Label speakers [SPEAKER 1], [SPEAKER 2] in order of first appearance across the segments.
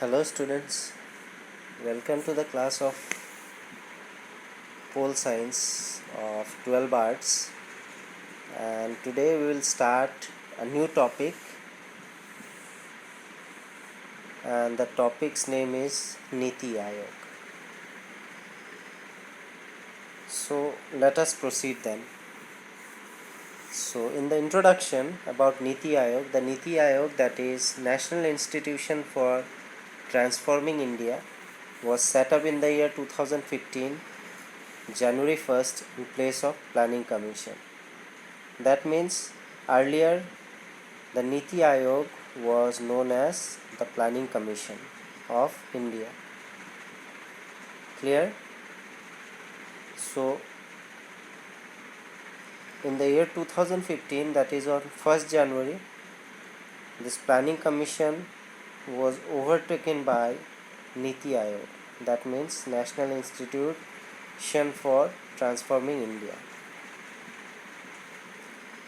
[SPEAKER 1] Hello students, welcome to the class of Pole Science of 12 Arts, and today we will start a new topic, and the topic's name is Niti Aayog. So let us proceed then. So in the introduction about Niti Aayog, the Niti Aayog, that is National Institution for Transforming India, was set up in the year 2015 January 1st in place of Planning Commission. That means earlier the Niti Aayog was known as the Planning Commission of India. Clear? So in the year 2015, that is on 1st January, this Planning Commission was overtaken by Niti Aayog, that means National Institution for Transforming India.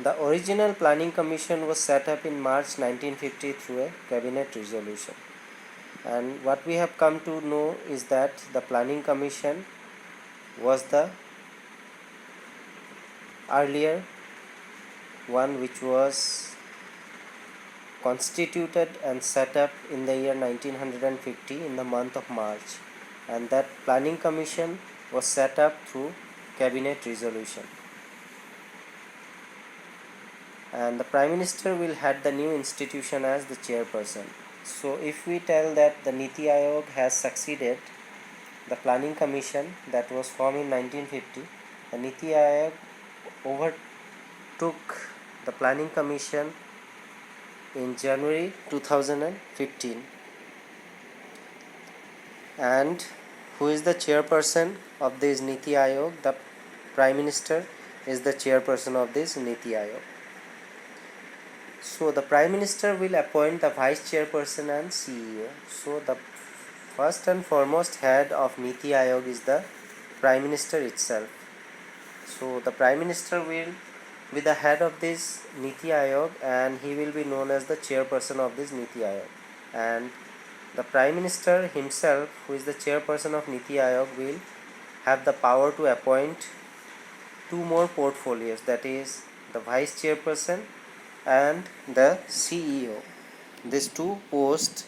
[SPEAKER 1] The original Planning Commission was set up in March 1950 through a cabinet resolution, and what we have come to know is that the Planning Commission was the earlier one which was constituted and set up in the year 1950 in the month of March, and that Planning Commission was set up through cabinet resolution, and the Prime Minister will head the new institution as the chairperson. So if we tell that the Niti Aayog has succeeded the Planning Commission that was formed in 1950, the Niti Aayog overtook the Planning Commission in January 2015. And who is the chairperson of this Niti Aayog? The Prime Minister is the chairperson of this Niti Aayog. So the Prime Minister will appoint the Vice Chairperson and CEO. So the first and foremost head of Niti Aayog is the Prime Minister itself. So the Prime Minister will be the head of this Niti Aayog, and he will be known as the chairperson of this Niti Aayog. And the Prime Minister himself, who is the chairperson of Niti Aayog, will have the power to appoint two more portfolios, that is the Vice Chairperson and the CEO. These two posts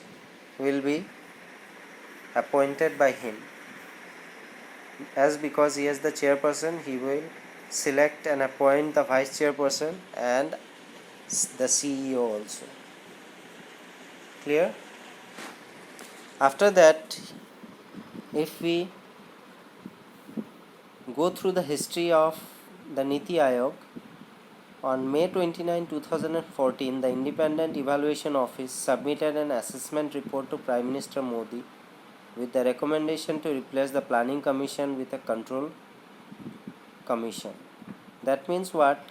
[SPEAKER 1] will be appointed by him, as because he is the chairperson, he will select and appoint the vice chairperson and the CEO also. Clear? After that, if we go through the history of the Niti Aayog, on May 29, 2014, the Independent Evaluation Office submitted an assessment report to Prime Minister Modi with the recommendation to replace the Planning Commission with a Control Commission. That means what?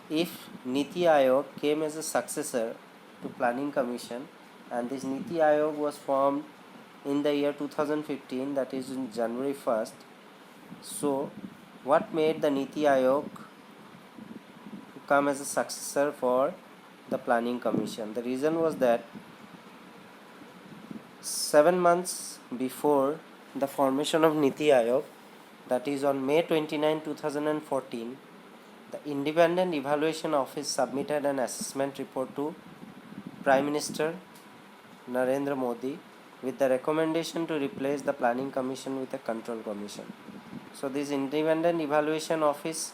[SPEAKER 1] If Niti Aayog came as a successor to Planning Commission, and this Niti Aayog was formed in the year 2015, that is in January 1st. So what made the Niti Aayog come as a successor for the Planning Commission? The reason was that 7 months before the formation of Niti Aayog, that is on May 29, 2014, the Independent Evaluation Office submitted an assessment report to Prime Minister Narendra Modi with the recommendation to replace the Planning Commission with a Control Commission. So this Independent Evaluation Office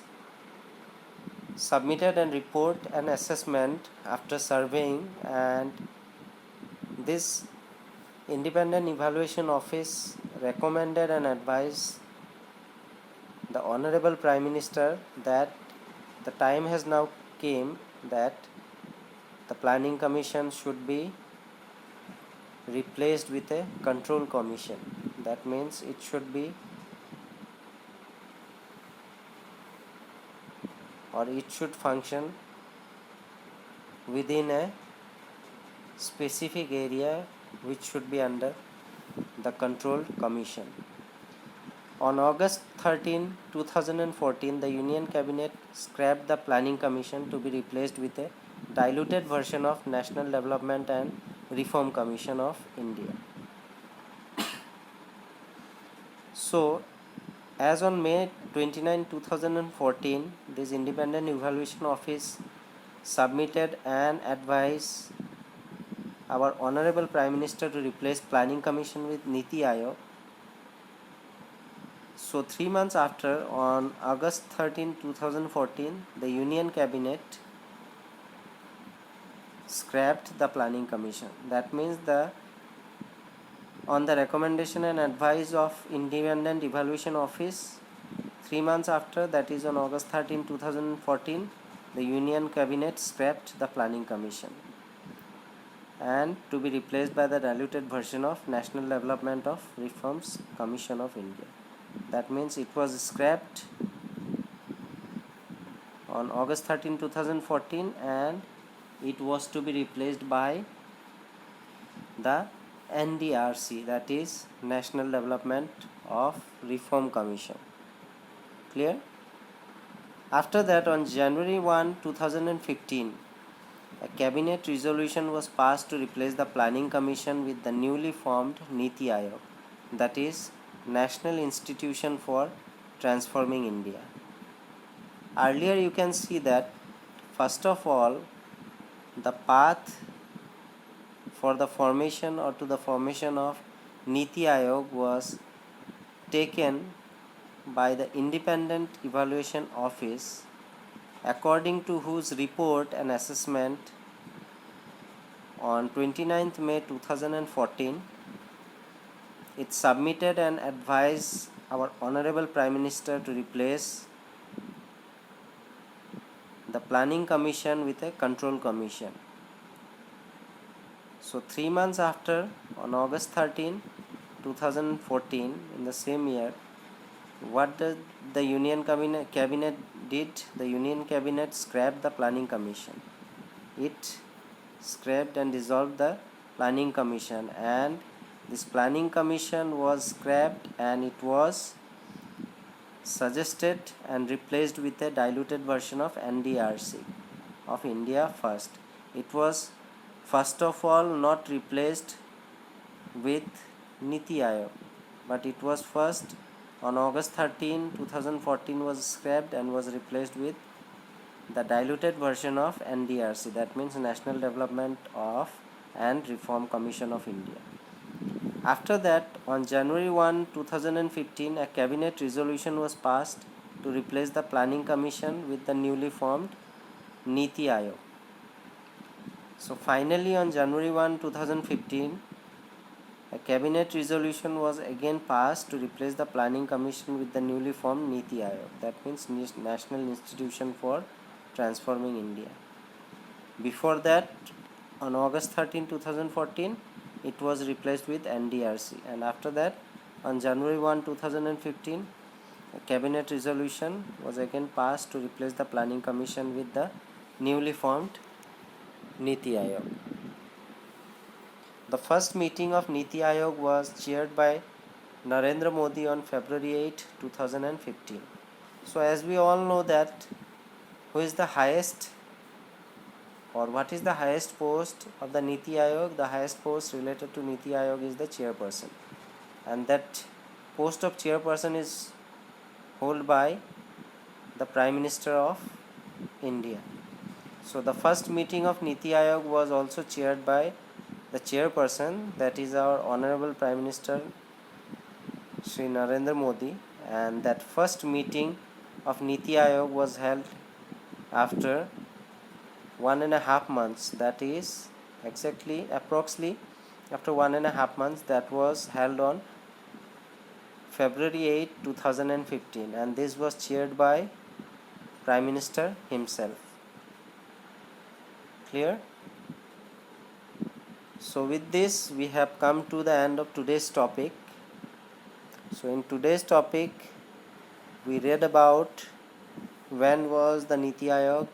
[SPEAKER 1] submitted a report and assessment after surveying, and this Independent Evaluation Office recommended and advised the Honorable Prime Minister that the time has now came that the Planning Commission should be replaced with a Control Commission. That means it should be, or it should function within a specific area which should be under the Control Commission. On August 13, 2014, the Union Cabinet scrapped the Planning Commission to be replaced with a diluted version of National Development and Reform Commission of India. So as on May 29, 2014, this Independent Evaluation Office submitted an advice our Honorable Prime Minister to replace Planning Commission with Niti Aayog. So 3 months after, on August 13, 2014, the Union Cabinet scrapped the Planning Commission. That means on the recommendation and advice of Independent Evaluation Office, 3 months after, that is on August 13, 2014, the Union Cabinet scrapped the Planning Commission and to be replaced by the diluted version of National Development of Reforms Commission of India. That means it was scrapped on August 13, 2014, and it was to be replaced by the NDRC, that is National Development of Reform Commission. Clear? After that, on January 1, 2015, a cabinet resolution was passed to replace the Planning Commission with the newly formed Niti Aayog, that is National Institution for Transforming India. Earlier you can see that first of all the path for the formation or to the formation of Niti Aayog was taken by the Independent Evaluation Office, according to whose report and assessment on 29th May 2014 it submitted and advised our Honorable Prime Minister to replace the Planning Commission with a Control Commission. So 3 months after, on August 13, 2014, in the same year, what did the Union Cabinet did? The Union Cabinet scrapped the Planning Commission. It scrapped and dissolved the Planning Commission, and this Planning Commission was scrapped and it was suggested and replaced with a diluted version of NDRC of India First. It was first of all not replaced with Niti Aayog, but it was first on August 13, 2014 was scrapped and was replaced with the diluted version of NDRC, that means National Development of and Reform Commission of India. After that, on January 1, 2015, a cabinet resolution was passed to replace the Planning Commission with the newly formed Niti Aayog. So finally, on January 1, 2015, a cabinet resolution was again passed to replace the Planning Commission with the newly formed Niti Aayog, that means National Institution for Transforming India. Before that, on August 13, 2014, it was replaced with NDRC, and after that, on January 1, 2015, a cabinet resolution was again passed to replace the Planning Commission with the newly formed Niti Aayog. The first meeting of Niti Aayog was chaired by Narendra Modi on February 8, 2015. So as we all know that who is the highest or what is the highest post of the Niti Aayog? The highest post related to Niti Aayog is the chairperson, and that post of chairperson is held by the Prime Minister of India. So the first meeting of Niti Aayog was also chaired by the chairperson, that is our Honorable Prime Minister Shri Narendra Modi, and that first meeting of Niti Aayog was held after 1.5 months, that is approximately after 1.5 months, that was held on February 8, 2015, and this was chaired by Prime Minister himself. Clear? So with this we have come to the end of today's topic. So in today's topic we read about when was the Niti Aayog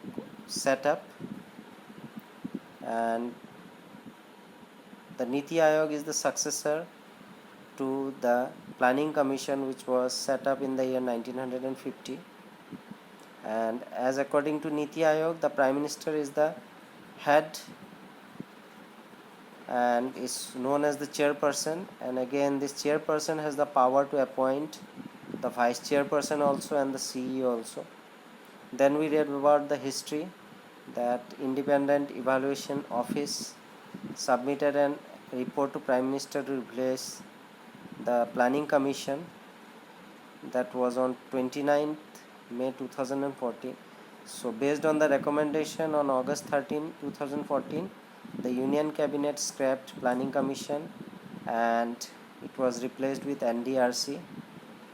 [SPEAKER 1] set up, and the Niti Aayog is the successor to the Planning Commission which was set up in the year 1950, and as according to Niti Aayog, the Prime Minister is the head and is known as the chairperson. And again, this chairperson has the power to appoint the vice chairperson also and the CEO also. Then we read about the history, that Independent Evaluation Office submitted a report to Prime Minister to replace the Planning Commission. That was on 29th May 2014. So based on the recommendation, on August 13, 2014, the Union Cabinet scrapped Planning Commission and it was replaced with NDRC,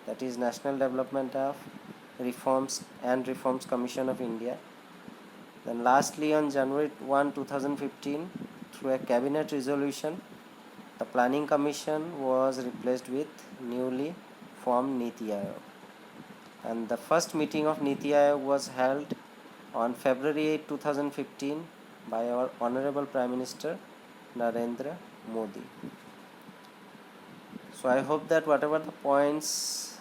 [SPEAKER 1] that is National Development of Reforms and Reforms Commission of India. Then lastly, on January 1, 2015, through a cabinet resolution, the Planning Commission was replaced with newly formed Niti Aayog. And the first meeting of Niti Aayog was held on February 8, 2015 by our Honorable Prime Minister Narendra Modi. So I hope that whatever the points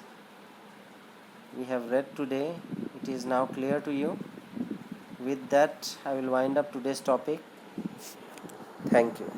[SPEAKER 1] we have read today, it is now clear to you. With that, I will wind up today's topic. Thank you.